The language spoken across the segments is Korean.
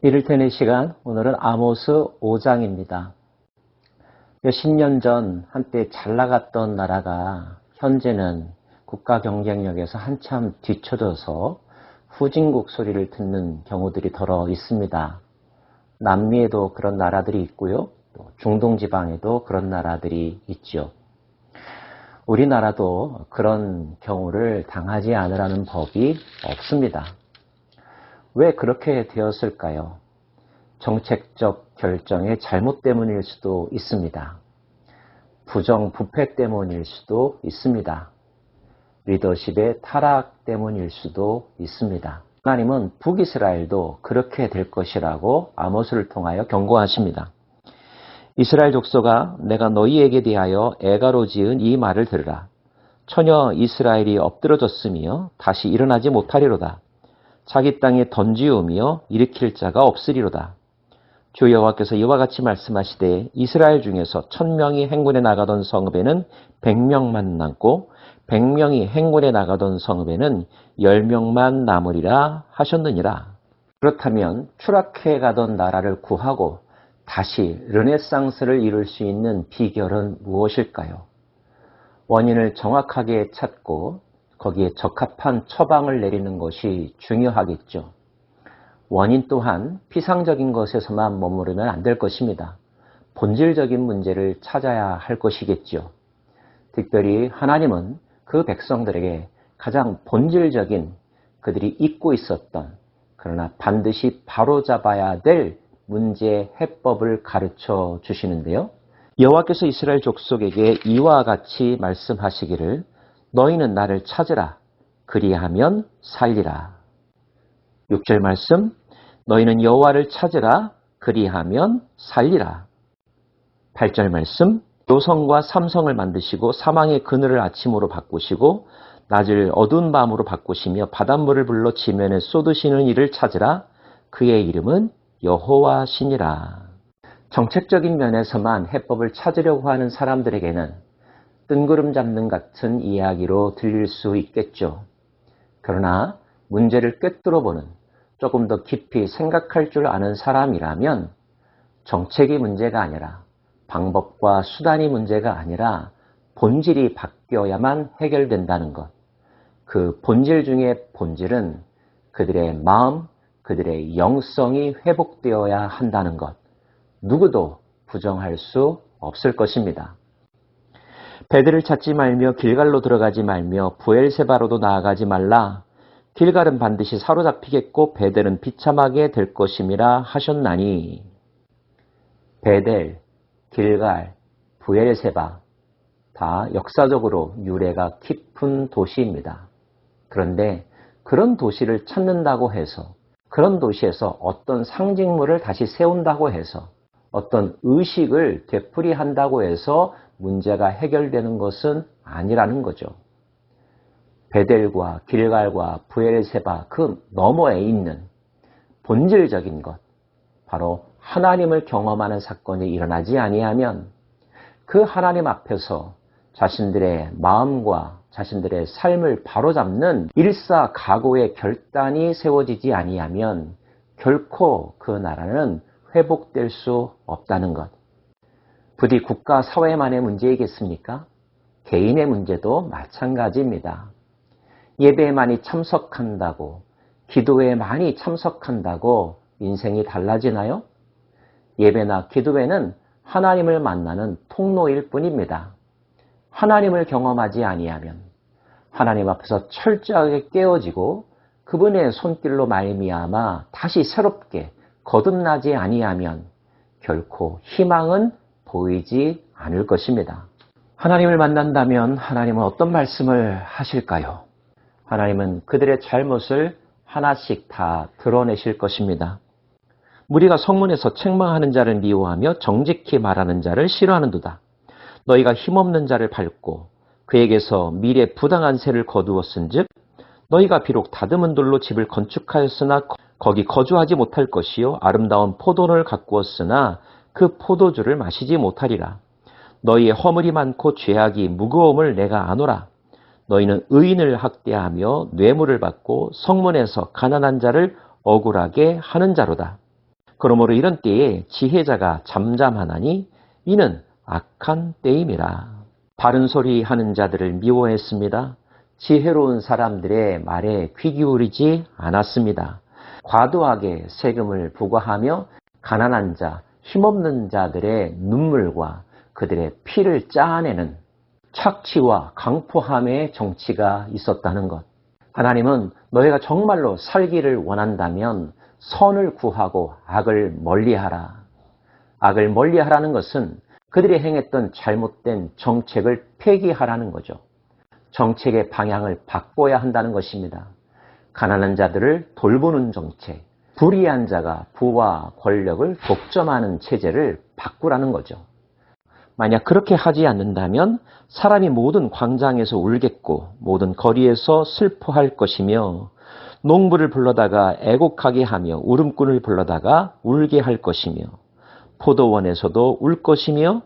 이를테는 시간, 오늘은 아모스 5장입니다. 몇십 년 전 한때 잘 나갔던 나라가 현재는 국가 경쟁력에서 한참 뒤처져서 후진국 소리를 듣는 경우들이 더러 있습니다. 남미에도 그런 나라들이 있고요. 또 중동 지방에도 그런 나라들이 있죠. 우리나라도 그런 경우를 당하지 않으라는 법이 없습니다. 왜 그렇게 되었을까요? 정책적 결정의 잘못 때문일 수도 있습니다. 부정부패 때문일 수도 있습니다. 리더십의 타락 때문일 수도 있습니다. 하나님은 북이스라엘도 그렇게 될 것이라고 아모스를 통하여 경고하십니다. 이스라엘 족속아, 내가 너희에게 대하여 애가로 지은 이 말을 들으라. 처녀 이스라엘이 엎드러졌으며 다시 일어나지 못하리로다. 자기 땅에 던지우며 일으킬 자가 없으리로다. 주 여호와께서 이와 같이 말씀하시되 이스라엘 중에서 1000명이 행군에 나가던 성읍에는 100명만 남고 100명이 행군에 나가던 성읍에는 10명만 남으리라 하셨느니라. 그렇다면 추락해 가던 나라를 구하고 다시 르네상스를 이룰 수 있는 비결은 무엇일까요? 원인을 정확하게 찾고 거기에 적합한 처방을 내리는 것이 중요하겠죠. 원인 또한 피상적인 것에서만 머무르면 안 될 것입니다. 본질적인 문제를 찾아야 할 것이겠죠. 특별히 하나님은 그 백성들에게 가장 본질적인 그들이 잊고 있었던 그러나 반드시 바로잡아야 될 문제 해법을 가르쳐 주시는데요. 여호와께서 이스라엘 족속에게 이와 같이 말씀하시기를 너희는 나를 찾으라. 그리하면 살리라. 6절 말씀 너희는 여호와를 찾으라. 그리하면 살리라. 8절 말씀 요성과 삼성을 만드시고 사망의 그늘을 아침으로 바꾸시고 낮을 어두운 밤으로 바꾸시며 바닷물을 불러 지면에 쏟으시는 이를 찾으라. 그의 이름은 여호와시니라. 정책적인 면에서만 해법을 찾으려고 하는 사람들에게는 뜬구름 잡는 같은 이야기로 들릴 수 있겠죠. 그러나 문제를 꿰뚫어보는 조금 더 깊이 생각할 줄 아는 사람이라면 정책이 문제가 아니라 방법과 수단이 문제가 아니라 본질이 바뀌어야만 해결된다는 것. 그 본질 중에 본질은 그들의 마음, 그들의 영성이 회복되어야 한다는 것. 누구도 부정할 수 없을 것입니다. 베델을 찾지 말며 길갈로 들어가지 말며 부엘세바로도 나아가지 말라. 길갈은 반드시 사로잡히겠고 베델은 비참하게 될 것임이라 하셨나니. 베델, 길갈, 부엘세바 다 역사적으로 유래가 깊은 도시입니다. 그런데 그런 도시를 찾는다고 해서 그런 도시에서 어떤 상징물을 다시 세운다고 해서 어떤 의식을 되풀이한다고 해서 문제가 해결되는 것은 아니라는 거죠. 베델과 길갈과 부엘세바 그 너머에 있는 본질적인 것, 바로 하나님을 경험하는 사건이 일어나지 아니하면 그 하나님 앞에서 자신들의 마음과 자신들의 삶을 바로잡는 일사각오의 결단이 세워지지 아니하면 결코 그 나라는 회복될 수 없다는 것. 부디 국가 사회만의 문제이겠습니까? 개인의 문제도 마찬가지입니다. 예배에 많이 참석한다고, 기도에 많이 참석한다고 인생이 달라지나요? 예배나 기도회는 하나님을 만나는 통로일 뿐입니다. 하나님을 경험하지 아니하면 하나님 앞에서 철저하게 깨어지고 그분의 손길로 말미암아 다시 새롭게 거듭나지 아니하면 결코 희망은 보이지 않을 것입니다. 하나님을 만난다면 하나님은 어떤 말씀을 하실까요? 하나님은 그들의 잘못을 하나씩 다 드러내실 것입니다. 무리가 성문에서 책망하는 자를 미워하며 정직히 말하는 자를 싫어하는도다. 너희가 힘없는 자를 밟고 그에게서 미래 부당한 세를 거두었은즉 너희가 비록 다듬은 돌로 집을 건축하였으나 거기 거주하지 못할 것이요 아름다운 포도를 가꾸었으나 그 포도주를 마시지 못하리라. 너희의 허물이 많고 죄악이 무거움을 내가 아노라. 너희는 의인을 학대하며 뇌물을 받고 성문에서 가난한 자를 억울하게 하는 자로다. 그러므로 이런 때에 지혜자가 잠잠하나니 이는 악한 때임이라. 바른 소리 하는 자들을 미워했습니다. 지혜로운 사람들의 말에 귀 기울이지 않았습니다. 과도하게 세금을 부과하며 가난한 자, 힘없는 자들의 눈물과 그들의 피를 짜내는 착취와 강포함의 정치가 있었다는 것. 하나님은 너희가 정말로 살기를 원한다면 선을 구하고 악을 멀리하라. 악을 멀리하라는 것은 그들이 행했던 잘못된 정책을 폐기하라는 거죠. 정책의 방향을 바꿔야 한다는 것입니다. 가난한 자들을 돌보는 정책, 불의한 자가 부와 권력을 독점하는 체제를 바꾸라는 거죠. 만약 그렇게 하지 않는다면 사람이 모든 광장에서 울겠고 모든 거리에서 슬퍼할 것이며 농부를 불러다가 애곡하게 하며 울음꾼을 불러다가 울게 할 것이며 포도원에서도 울 것이며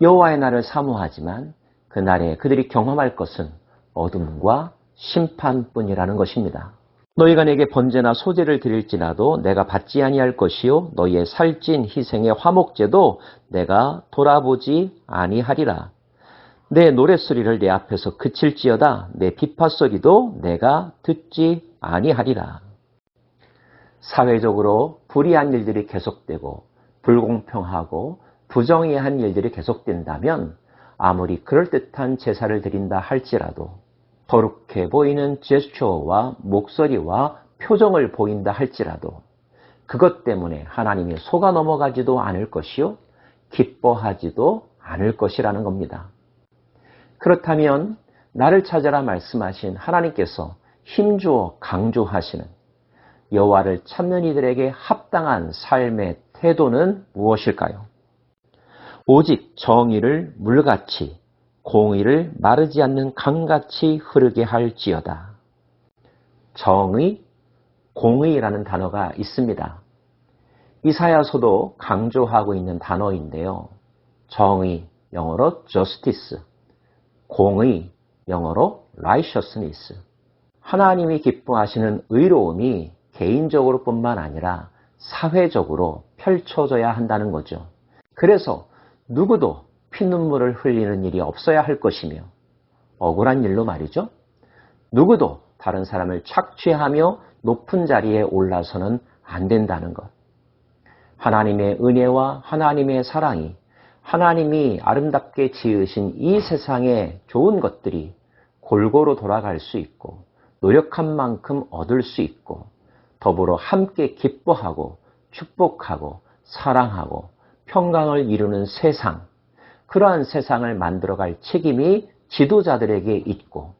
여호와의 날을 사모하지만 그날에 그들이 경험할 것은 어둠과 심판뿐이라는 것입니다. 너희가 내게 번제나 소제를 드릴지라도 내가 받지 아니할 것이요 너희의 살찐 희생의 화목제도 내가 돌아보지 아니하리라. 내 노랫소리를 내 앞에서 그칠지어다 내 비파소리도 내가 듣지 아니하리라. 사회적으로 불의한 일들이 계속되고 불공평하고 부정의한 일들이 계속된다면 아무리 그럴듯한 제사를 드린다 할지라도 거룩해 보이는 제스처와 목소리와 표정을 보인다 할지라도 그것 때문에 하나님이 속아 넘어가지도 않을 것이요 기뻐하지도 않을 것이라는 겁니다. 그렇다면 나를 찾아라 말씀하신 하나님께서 힘주어 강조하시는 여호와를 찾는 이들에게 합당한 삶의 태도는 무엇일까요? 오직 정의를 물같이 공의를 마르지 않는 강같이 흐르게 할지어다. 정의, 공의라는 단어가 있습니다. 이사야서도 강조하고 있는 단어인데요. 정의, 영어로 justice, 공의, 영어로 righteousness. 하나님이 기뻐하시는 의로움이 개인적으로 뿐만 아니라 사회적으로 펼쳐져야 한다는 거죠. 그래서 누구도 피눈물을 흘리는 일이 없어야 할 것이며 억울한 일로 말이죠. 누구도 다른 사람을 착취하며 높은 자리에 올라서는 안 된다는 것. 하나님의 은혜와 하나님의 사랑이 하나님이 아름답게 지으신 이 세상의 좋은 것들이 골고루 돌아갈 수 있고 노력한 만큼 얻을 수 있고 더불어 함께 기뻐하고 축복하고 사랑하고 평강을 이루는 세상, 그러한 세상을 만들어갈 책임이 지도자들에게 있고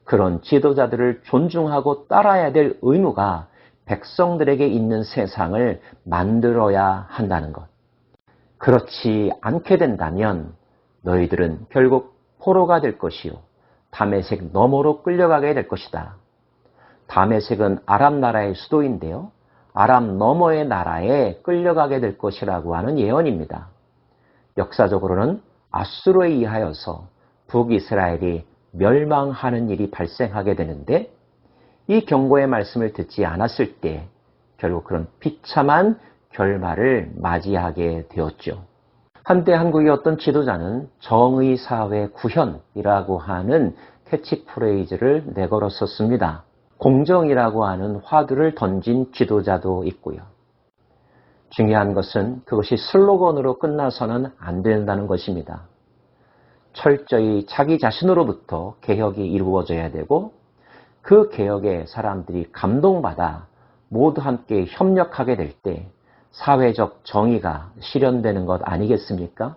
그런 지도자들을 존중하고 따라야 될 의무가 백성들에게 있는 세상을 만들어야 한다는 것. 그렇지 않게 된다면 너희들은 결국 포로가 될 것이요 다메섹 너머로 끌려가게 될 것이다. 다메섹은 아람 나라의 수도인데요. 아람 너머의 나라에 끌려가게 될 것이라고 하는 예언입니다. 역사적으로는 아수르에 의하여서 북이스라엘이 멸망하는 일이 발생하게 되는데 이 경고의 말씀을 듣지 않았을 때 결국 그런 비참한 결말을 맞이하게 되었죠. 한때 한국의 어떤 지도자는 정의사회 구현이라고 하는 캐치프레이즈를 내걸었었습니다. 공정이라고 하는 화두를 던진 지도자도 있고요. 중요한 것은 그것이 슬로건으로 끝나서는 안 된다는 것입니다. 철저히 자기 자신으로부터 개혁이 이루어져야 되고 그 개혁에 사람들이 감동받아 모두 함께 협력하게 될 때 사회적 정의가 실현되는 것 아니겠습니까?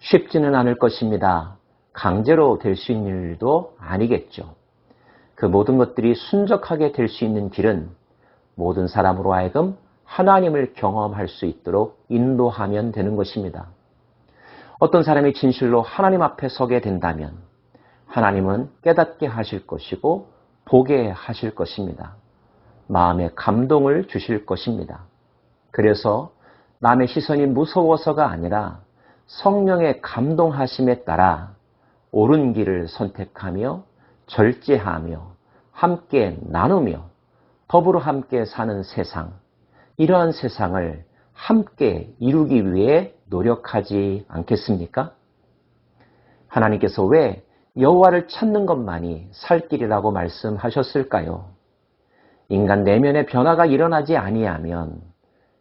쉽지는 않을 것입니다. 강제로 될 수 있는 일도 아니겠죠. 그 모든 것들이 순적하게 될 수 있는 길은 모든 사람으로 하여금 하나님을 경험할 수 있도록 인도하면 되는 것입니다. 어떤 사람이 진실로 하나님 앞에 서게 된다면 하나님은 깨닫게 하실 것이고 보게 하실 것입니다. 마음에 감동을 주실 것입니다. 그래서 남의 시선이 무서워서가 아니라 성령의 감동하심에 따라 옳은 길을 선택하며 절제하며 함께 나누며 더불어 함께 사는 세상, 이러한 세상을 함께 이루기 위해 노력하지 않겠습니까? 하나님께서 왜 여호와를 찾는 것만이 살 길이라고 말씀하셨을까요? 인간 내면의 변화가 일어나지 아니하면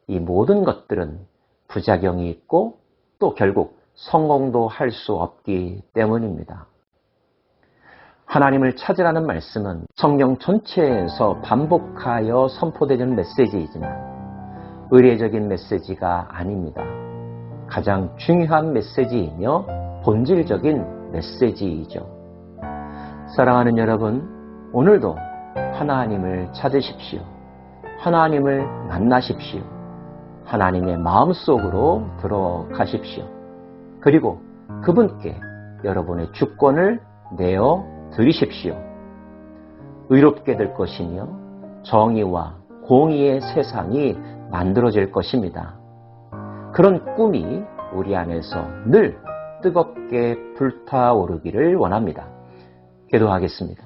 이 모든 것들은 부작용이 있고 또 결국 성공도 할 수 없기 때문입니다. 하나님을 찾으라는 말씀은 성경 전체에서 반복하여 선포되는 메시지이지만 의례적인 메시지가 아닙니다. 가장 중요한 메시지이며 본질적인 메시지이죠. 사랑하는 여러분, 오늘도 하나님을 찾으십시오. 하나님을 만나십시오. 하나님의 마음속으로 들어가십시오. 그리고 그분께 여러분의 주권을 내어 드리십시오. 의롭게 될 것이며 정의와 공의의 세상이 만들어질 것입니다. 그런 꿈이 우리 안에서 늘 뜨겁게 불타오르기를 원합니다. 기도하겠습니다.